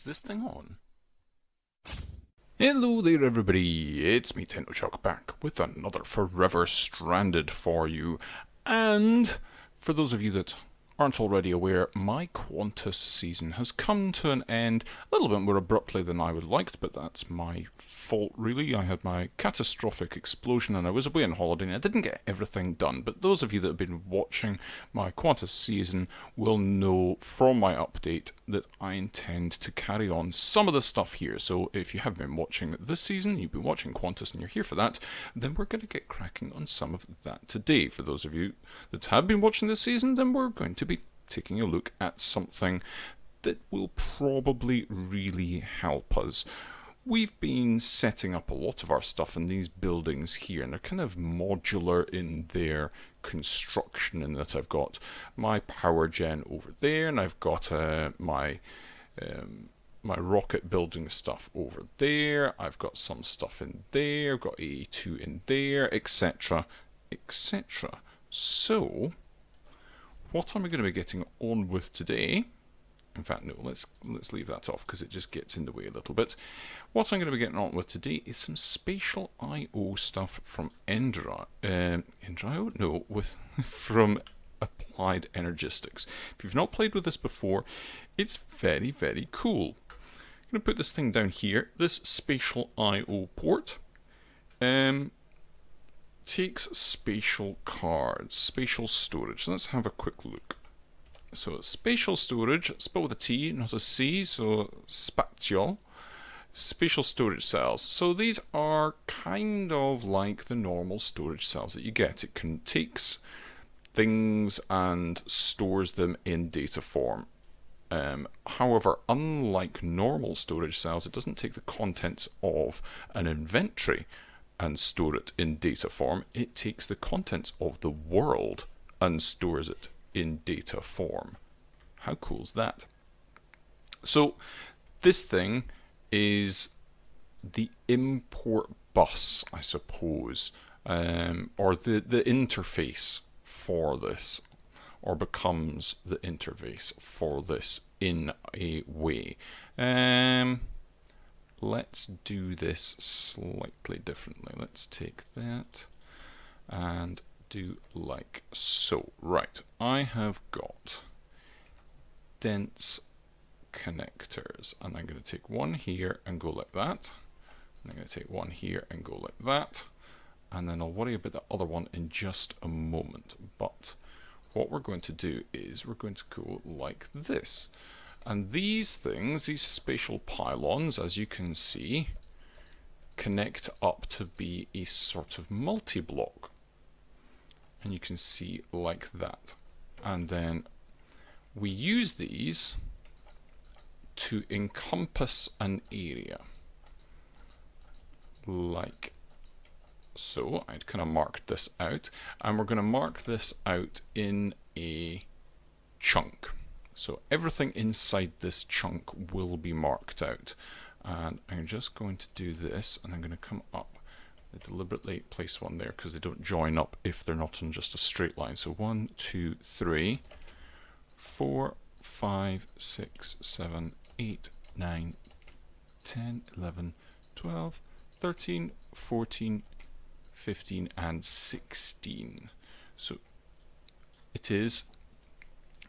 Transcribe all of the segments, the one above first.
Is this thing on? Hello there everybody, it's me TennoChuck back with another Forever Stranded for you. And for those of you that aren't already aware, my Qantas season has come to an end a little bit more abruptly than I would have liked, but that's my fault really. I had my catastrophic explosion and I was away on holiday and I didn't get everything done. But those of you that have been watching my Qantas season will know from my update that I intend to carry on some of the stuff here. So if you have been watching this season, you've been watching Qantas and you're here for that, then we're going to get cracking on some of that today. For those of you that have been watching this season, then we're going to be taking a look at something that will probably really help us. We've been setting up a lot of our stuff in these buildings here, and they're kind of modular in their construction, in that I've got my power gen over there, and I've got my rocket building stuff over there. I've got some stuff in there, I've got A2 in there, etc., etc. So what am I going to be getting on with today? In fact, no, let's leave that off because it just gets in the way a little bit. What I'm going to be getting on with today is some spatial I/O stuff from from Applied Energistics. If you've not played with this before, it's very, very cool. I'm going to put this thing down here. This spatial I/O port takes spatial cards, spatial storage. So let's have a quick look. So spatial storage, spelled with a T, not a C, so Spatial. Spatial storage cells. So these are kind of like the normal storage cells that you get. It takes things and stores them in data form. However, unlike normal storage cells, it doesn't take the contents of an inventory and store it in data form. It takes the contents of the world and stores it in data form. How cool is that? So this thing is the import bus, I suppose, or the interface for this, or becomes the interface for this in a way. Let's do this slightly differently. Let's take that and do like so. Right, I have got dense connectors, and I'm going to take one here and go like that. And I'm going to take one here and go like that. And then I'll worry about the other one in just a moment. But what we're going to do is we're going to go like this. And these things, these spatial pylons, as you can see, connect up to be a sort of multi-block. And you can see like that. And then we use these to encompass an area. Like so. I'd kind of marked this out. And we're going to mark this out in a chunk. So everything inside this chunk will be marked out. And I'm just going to do this, and I'm going to come up. I deliberately place one there because they don't join up if they're not in just a straight line. So 1, 2, 3, 4, 5, 6, 7, 8, 9, 10, 11, 12, 13, 14, 15, and 16. So it is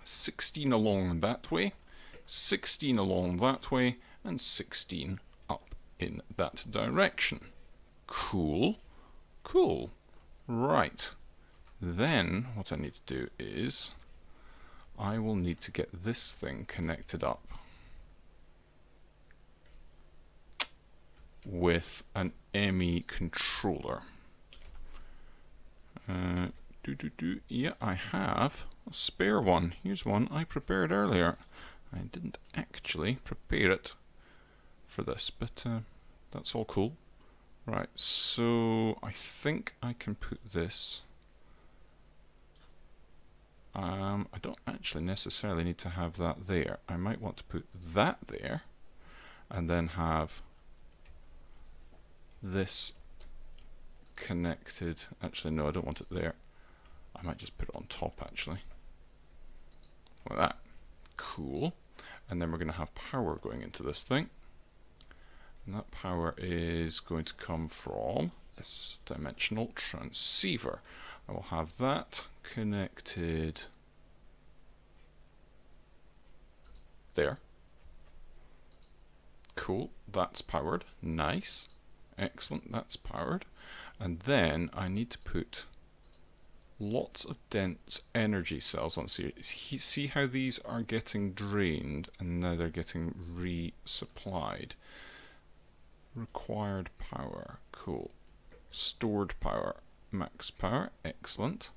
16 along that way, 16 along that way, and 16 up in that direction. Cool, cool. Right, then what I need to do is I will need to get this thing connected up with an ME controller. Yeah, I have a spare one. Here's one I prepared earlier. I didn't actually prepare it for this, but that's all cool. Right, so I think I can put this. I don't actually necessarily need to have that there. I might want to put that there and then have this connected. Actually, no, I don't want it there. I might just put it on top actually. Like that. Cool. and then we're going to have power going into this thing. And that power is going to come from this dimensional transceiver. I will have that connected there. Cool, that's powered. Nice. Excellent, that's powered. And then I need to put lots of dense energy cells on. See how these are getting drained and now they're getting resupplied. Required power, cool. Stored power, max power, excellent.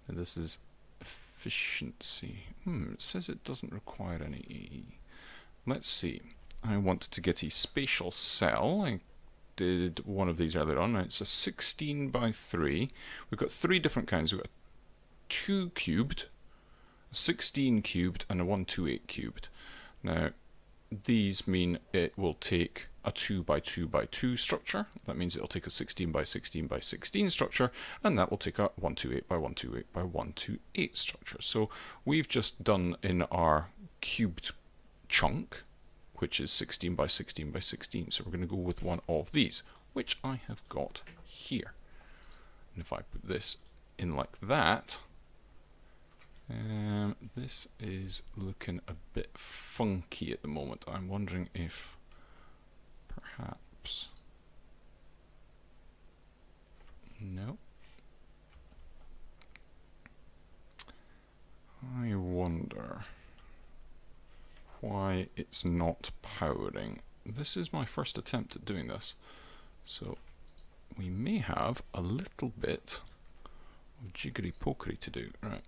Now this is efficiency. It says it doesn't require any E. Let's see. I want to get a spatial cell. I did one of these earlier on. It's a 16 by 3. We've got 3 different kinds. We've got a 2 cubed, a 16 cubed, and a 128 cubed. Now, these mean it will take a 2 by 2 by 2 structure. That means it'll take a 16 by 16 by 16 structure, and that will take a 128 by 128 by 128 structure. So we've just done in our cubed chunk, which is 16 by 16 by 16. So we're going to go with one of these, which I have got here. And if I put this in like that, this is looking a bit funky at the moment. I'm wondering if perhaps... No. I wonder why it's not powering. This is my first attempt at doing this, so we may have a little bit of jiggery pokery to do. Right,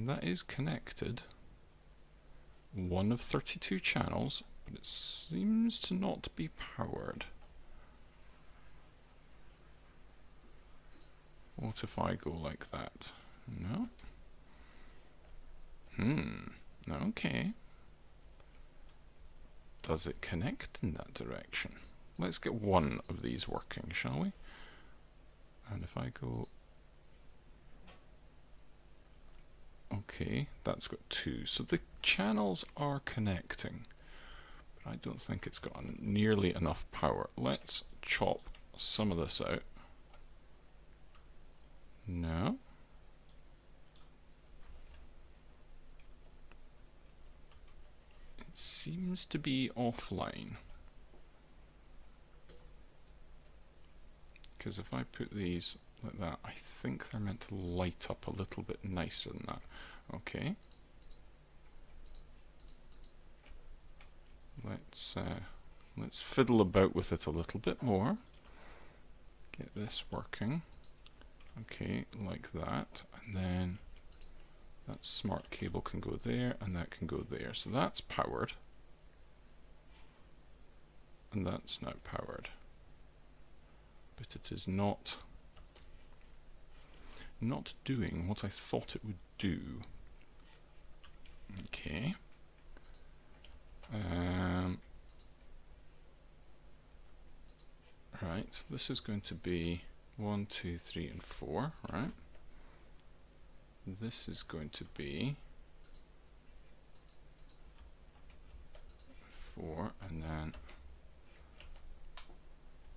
that is connected, one of 32 channels, but it seems to not be powered. What if I go like that? No. Okay. Does it connect in that direction? Let's get one of these working, shall we? And if I go... Okay, that's got 2. So the channels are connecting, but I don't think it's got nearly enough power. Let's chop some of this out. No. Seems to be offline, because if I put these like that, I think they're meant to light up a little bit nicer than that. Okay, let's fiddle about with it a little bit more, get this working. Okay, like that, and then that smart cable can go there, and that can go there. So that's powered. And that's now powered. But it is not doing what I thought it would do. Okay. Right, this is going to be 1, 2, 3, and 4, right? This is going to be 4, and then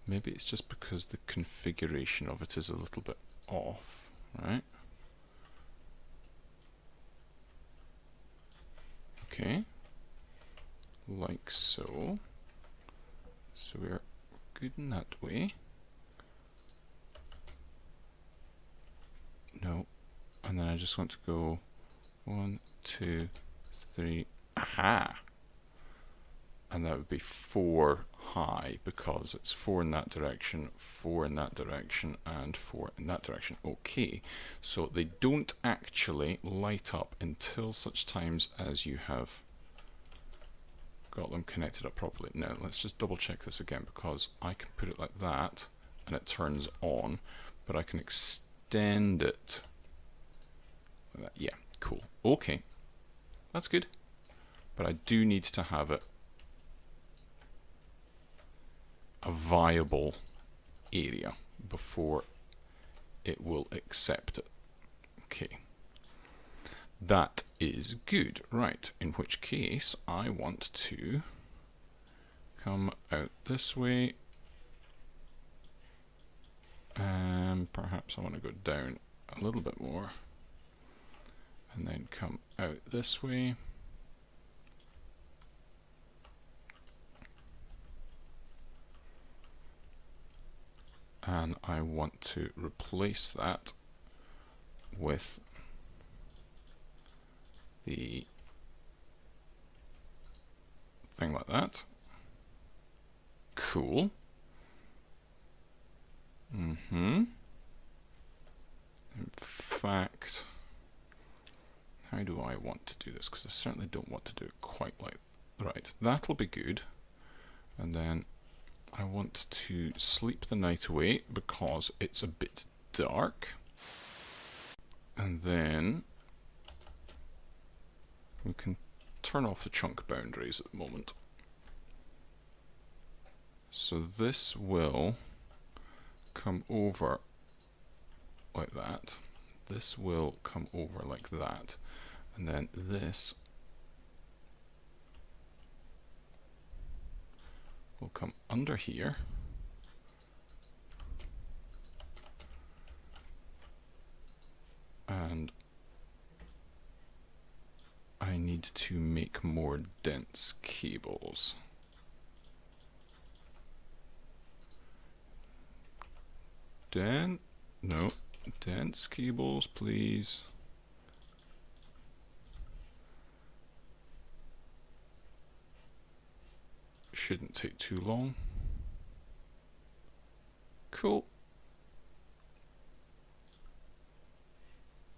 maybe it's just because the configuration of it is a little bit off, right? Okay, like so. So we're good in that way. No. And then I just want to go 1, 2, 3, aha! And that would be 4 high, because it's 4 in that direction, 4 in that direction, and 4 in that direction. Okay, so they don't actually light up until such times as you have got them connected up properly. Now let's just double check this again, because I can put it like that and it turns on, but I can extend it. Yeah, cool. Okay, that's good. But I do need to have it a viable area before it will accept it. Okay. That is good. Right, in which case I want to come out this way, and perhaps I want to go down a little bit more, and then come out this way. And I want to replace that with the thing like that. Cool. In fact, how do I want to do this? Because I certainly don't want to do it quite like... Right, that'll be good. And then I want to sleep the night away because it's a bit dark. And then we can turn off the chunk boundaries at the moment. So this will come over like that. This will come over like that. And then this will come under here. And I need to make more dense cables. Dense cables, please. Shouldn't take too long. Cool.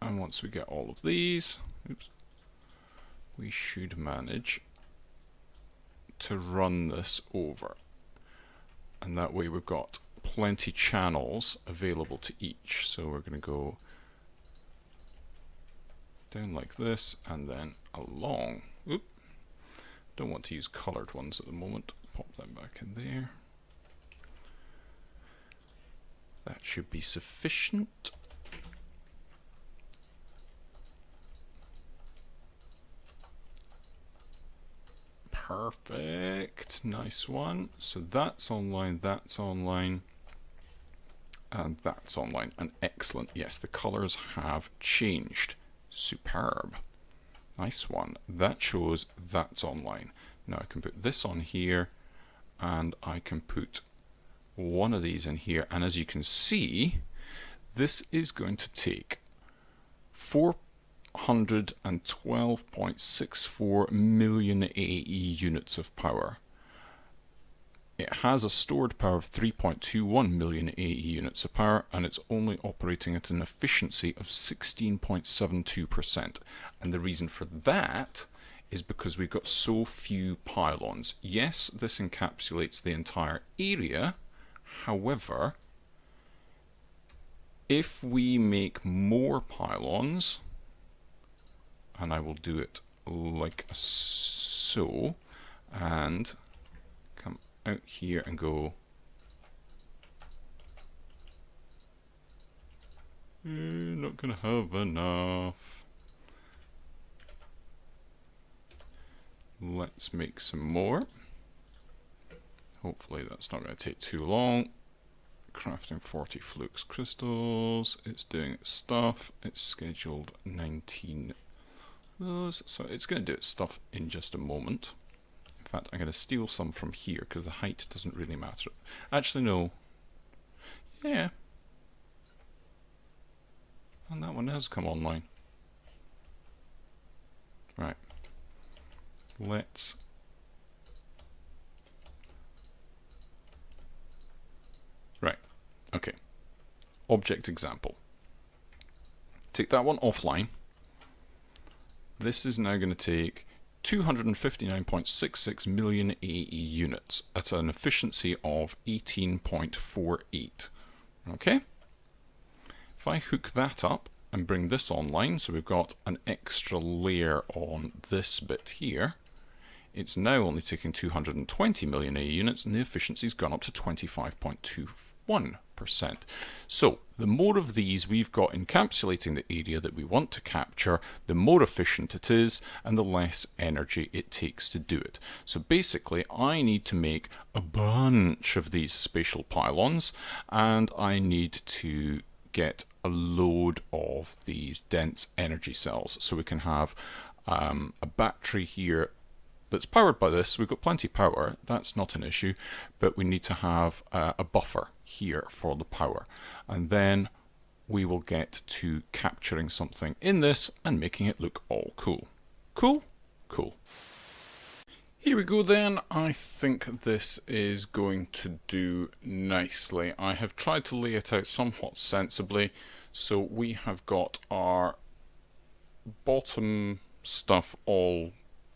And once we get all of these, we should manage to run this over. And that way we've got plenty channels available to each. So we're going to go down like this and then along. Oop. Don't want to use colored ones at the moment. Pop them back in there. That should be sufficient. Perfect. Nice one. So that's online, and that's online. And excellent. Yes, the colors have changed. Superb. Nice one. That shows that's online. Now I can put this on here, and I can put one of these in here. And as you can see, this is going to take 412.64 million AE units of power. It has a stored power of 3.21 million AE units of power, and it's only operating at an efficiency of 16.72%. And the reason for that is because we've got so few pylons. Yes, this encapsulates the entire area. However, if we make more pylons, and I will do it like so, and come out here and go, not gonna have enough. Let's make some more. Hopefully that's not going to take too long. Crafting 40 flux crystals. It's doing its stuff. It's scheduled 19 those, so it's going to do its stuff in just a moment. In fact, I'm going to steal some from here because the height doesn't really matter. Actually, no. Yeah. And that one has come online. Right. Let's okay. Object example. Take that one offline. This is now going to take 259.66 million AE units at an efficiency of 18.48. Okay? If I hook that up and bring this online, so we've got an extra layer on this bit here, it's now only taking 220 million AE units, and the efficiency's gone up to 25.21%. 99%. So the more of these we've got encapsulating the area that we want to capture, the more efficient it is and the less energy it takes to do it. So basically I need to make a bunch of these spatial pylons, and I need to get a load of these dense energy cells so we can have a battery here that's powered by this. We've got plenty of power, that's not an issue, but we need to have a buffer here for the power, and then we will get to capturing something in this and making it look all cool. Cool? Cool. Here we go then. I think this is going to do nicely. I have tried to lay it out somewhat sensibly, so we have got our bottom stuff all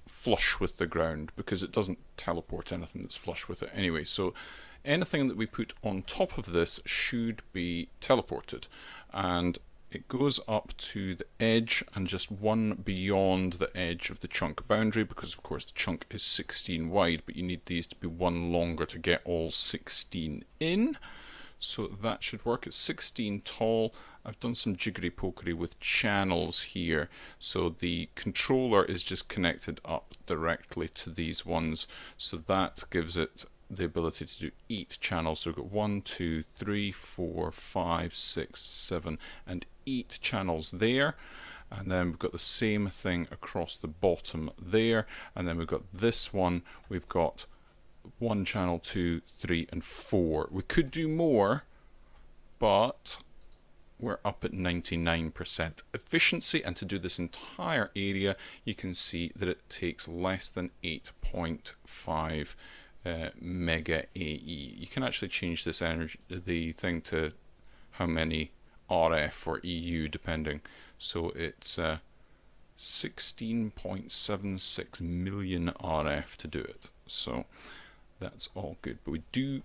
flush with the ground because it doesn't teleport anything that's flush with it anyway. So anything that we put on top of this should be teleported, and it goes up to the edge and just one beyond the edge of the chunk boundary, because of course the chunk is 16 wide, but you need these to be one longer to get all 16 in. So that should work. It's 16 tall. I've done some jiggery pokery with channels here, so the controller is just connected up directly to these ones, so that gives it the ability to do 8 channels. So we've got 1, 2, 3, 4, 5, 6, 7 and 8 channels there, and then we've got the same thing across the bottom there, and then we've got this one, we've got 1 channel, 2, 3 and 4. We could do more, but we're up at 99% efficiency, and to do this entire area you can see that it takes less than 8.5 mega AE. You can actually change this energy, the thing, to how many RF or EU depending. So it's 16.76 million RF to do it. So that's all good. But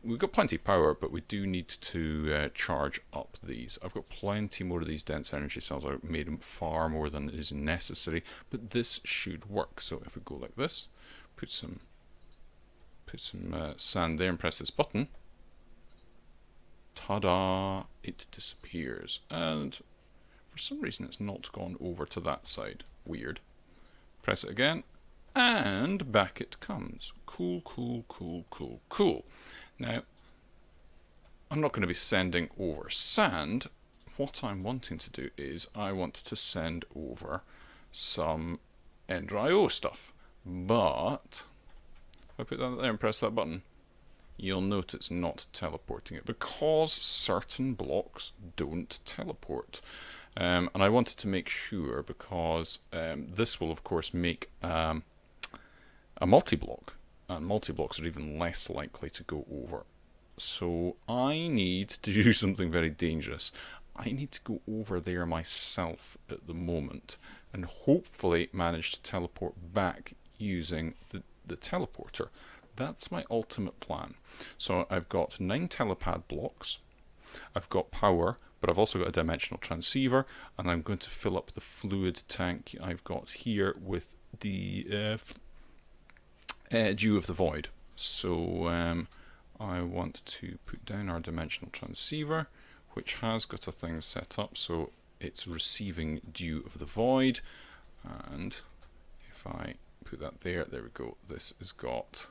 we've got plenty of power, but we do need to charge up these. I've got plenty more of these dense energy cells. I've made them far more than is necessary, but this should work. So if we go like this, put some sand there and press this button, ta-da, it disappears. And for some reason it's not gone over to that side. Weird. Press it again, and back it comes. Cool, cool, cool, cool, cool. Now, I'm not going to be sending over sand. What I'm wanting to do is I want to send over some Ender.io stuff. But if I put that there and press that button, you'll note it's not teleporting it because certain blocks don't teleport. And I wanted to make sure, because this will of course make a multi-block, and multi-blocks are even less likely to go over. So I need to do something very dangerous. I need to go over there myself at the moment and hopefully manage to teleport back using the teleporter. That's my ultimate plan. So I've got 9 telepad blocks, I've got power, but I've also got a dimensional transceiver, and I'm going to fill up the fluid tank I've got here with the Dew of the Void. So I want to put down our dimensional transceiver, which has got a thing set up so it's receiving Dew of the Void, and if I put that there, there we go, this has got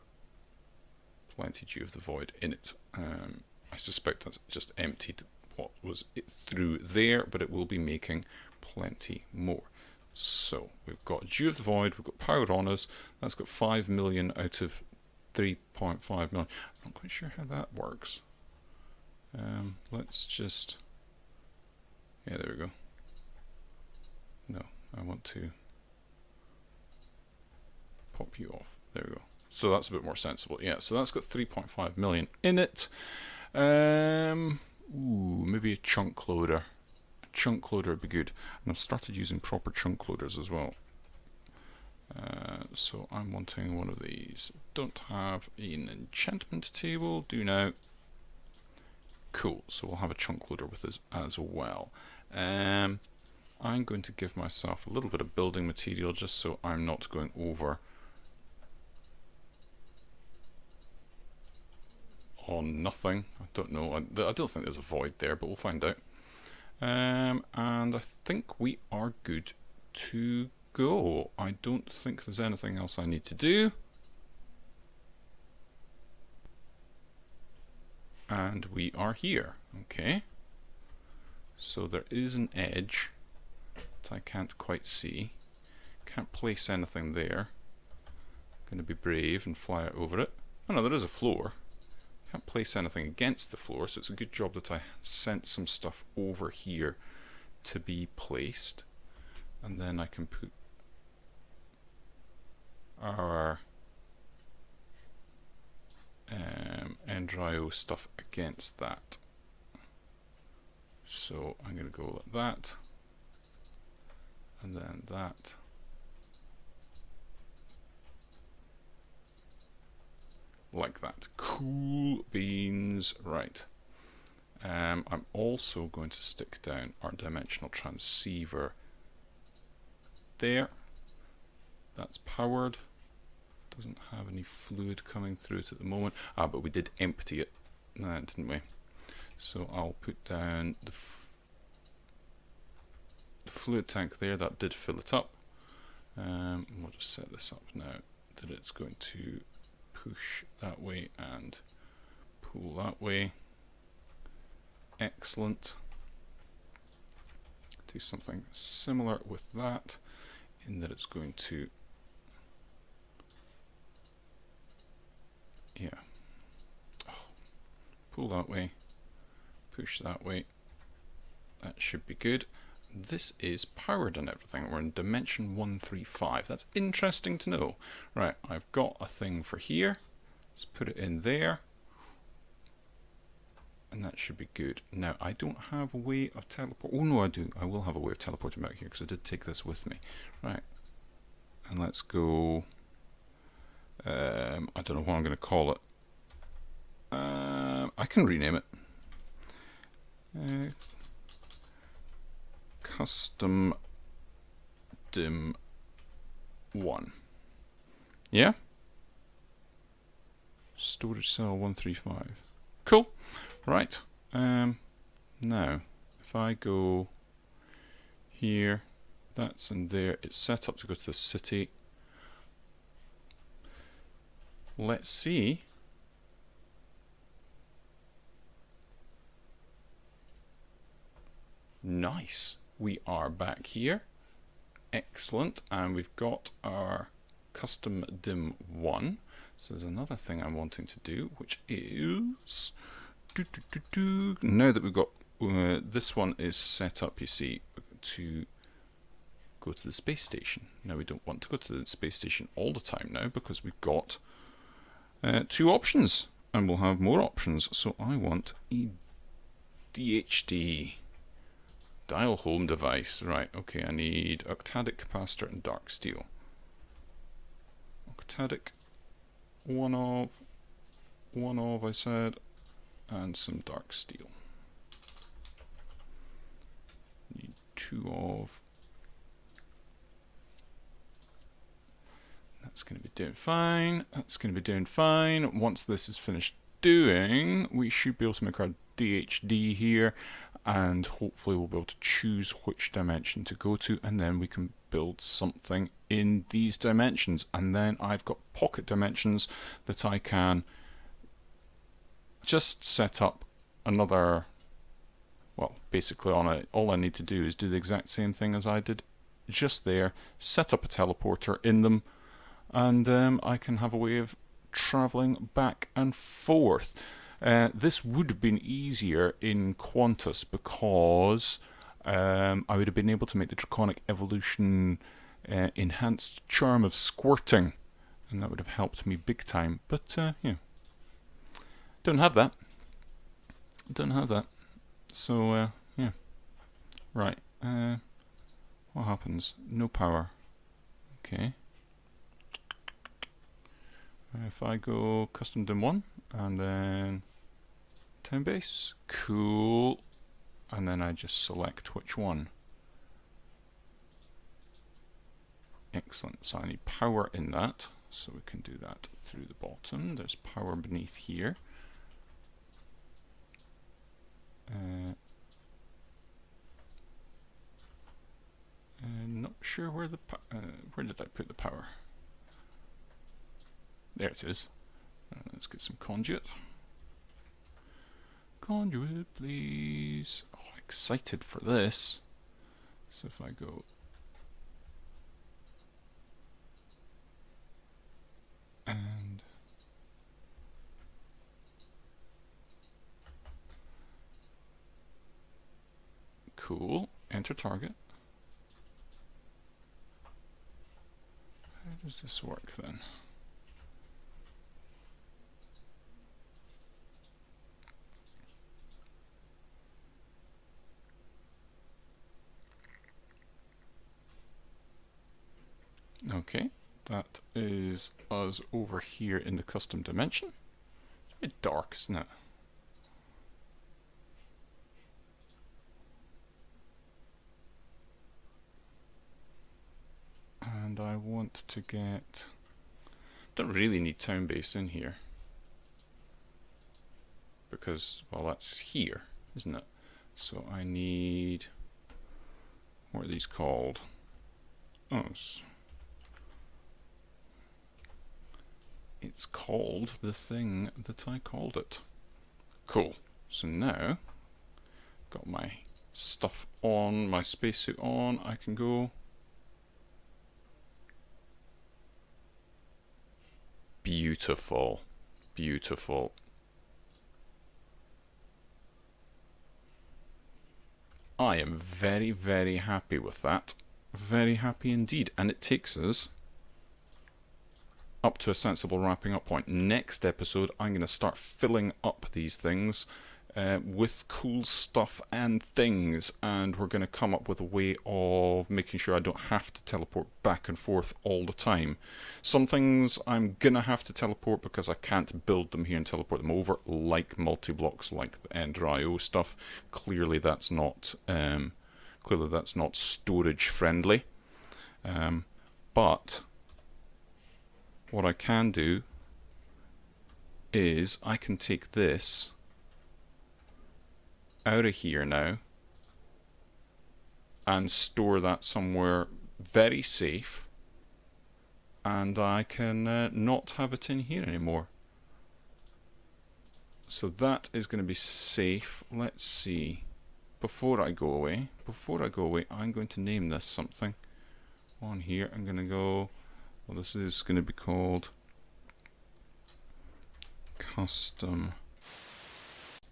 plenty Dew of the Void in it. I suspect that's just emptied what was through there, but it will be making plenty more. So we've got Dew of the Void, we've got power on us, that's got 5 million out of 3.5 million. I'm not quite sure how that works. Let's just, yeah, there we go. No, I want to pop you off. There we go. So that's a bit more sensible. Yeah, so that's got 3.5 million in it. Ooh, maybe a chunk loader. A chunk loader would be good. And I've started using proper chunk loaders as well. So I'm wanting one of these. Don't have an enchantment table. Do now. Cool. So we'll have a chunk loader with us as well. I'm going to give myself a little bit of building material just so I'm not going over on nothing. I don't know. I don't think there's a void there, but we'll find out. And I think we are good to go. I don't think there's anything else I need to do. And we are here. Okay. So there is an edge that I can't quite see. Can't place anything there. Going to be brave and fly out over it. Oh no, there is a floor. Can't place anything against the floor, so it's a good job that I sent some stuff over here to be placed. And then I can put our Endrio stuff against that. So I'm going to go like that, and then that. Like that. Cool beans. Right. I'm also going to stick down our dimensional transceiver there. That's powered. Doesn't have any fluid coming through it at the moment. Ah, but we did empty it, didn't we? So I'll put down the fluid tank there. That did fill it up. We'll just set this up now that it's going to push that way and pull that way. Excellent. Do something similar with that, in that it's going to, pull that way, push that way. That should be good. This is powered and everything. We're in dimension 135. That's interesting to know. Right, I've got a thing for here. Let's put it in there. And that should be good. Now, I don't have a way of teleport. Oh, no, I do. I will have a way of teleporting back here because I did take this with me. Right. And let's go. I don't know what I'm going to call it. I can rename it. Custom dim 1. Yeah? Storage cell 135. Cool. Right. Now, if I go here, that's in there. It's set up to go to the city. Let's see. Nice. We are back here. Excellent. And we've got our custom dim 1. So there's another thing I'm wanting to do, which is now that we've got this one is set up, you see, to go to the space station. Now we don't want to go to the space station all the time now because we've got 2 options, and we'll have more options. So I want a DHD. Dial home device. Right, okay, I need octadic capacitor and dark steel. Octadic, one of I said, and some dark steel. Need 2 of. That's going to be doing fine. That's going to be doing fine. Once this is finished doing, we should be able to make our DHD here, and hopefully we'll be able to choose which dimension to go to, and then we can build something in these dimensions. And then I've got pocket dimensions that I can just set up another, well, basically on it, all I need to do is do the exact same thing as I did just there, set up a teleporter in them, and I can have a way of traveling back and forth. This would have been easier in Qantas because I would have been able to make the Draconic Evolution enhanced charm of squirting, and that would have helped me big time. But yeah, don't have that. Don't have that. So yeah, right. What happens? No power. Okay. If I go custom dim 1 and then time base, cool, and then I just select which one. Excellent. So I need power in that, so we can do that through the bottom. There's power beneath here. Not sure where where did I put the power? There it is. Let's get some conduit. Conduit, please. Oh, excited for this. So if I go and cool, enter target. How does this work then? Okay, that is us over here in the custom dimension. It's a bit dark, isn't it? And I want to get... Don't really need town base in here. Because, well, that's here, isn't it? So I need... What are these called? Oh, it's called the thing that I called it. Cool. So now, got my stuff on, my spacesuit on, I can go. Beautiful. Beautiful. I am very, very happy with that. Very happy indeed. And it takes us up to a sensible wrapping up point. Next episode, I'm going to start filling up these things with cool stuff and things, and we're going to come up with a way of making sure I don't have to teleport back and forth all the time. Some things I'm going to have to teleport because I can't build them here and teleport them over, like multi-blocks, like the Ender IO stuff. Clearly that's not storage friendly, but what I can do is I can take this out of here now and store that somewhere very safe, and I can not have it in here anymore. So that is going to be safe. Let's see. Before I go away, I'm going to name this something. On here, I'm going to go... Well, this is going to be called custom.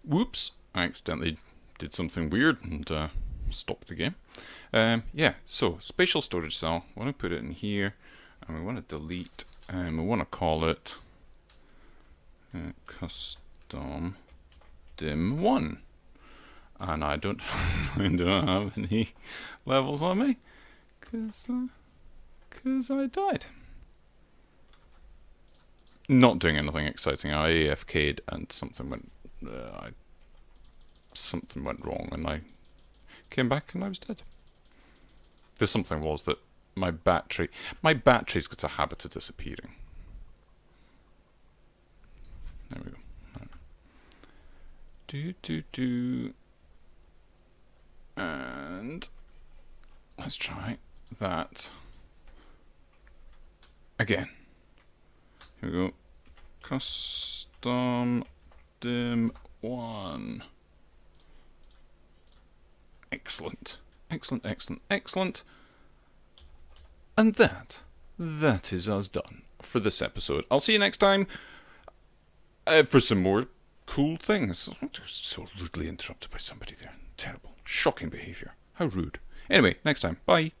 Whoops! I accidentally did something weird and stopped the game. Yeah, so spatial storage cell. I want to put it in here, and we want to delete, and we want to call it custom dim 1. And I don't have any levels on me, because I died. Not doing anything exciting. I AFK'd and something went wrong, and I came back and I was dead. The something was that my battery's got a habit of disappearing. There we go. And let's try that again. Here we go. Custom dim 1. Excellent. Excellent, excellent, excellent. And that is us done for this episode. I'll see you next time for some more cool things. So rudely interrupted by somebody there. Terrible. Shocking behaviour. How rude. Anyway, next time. Bye.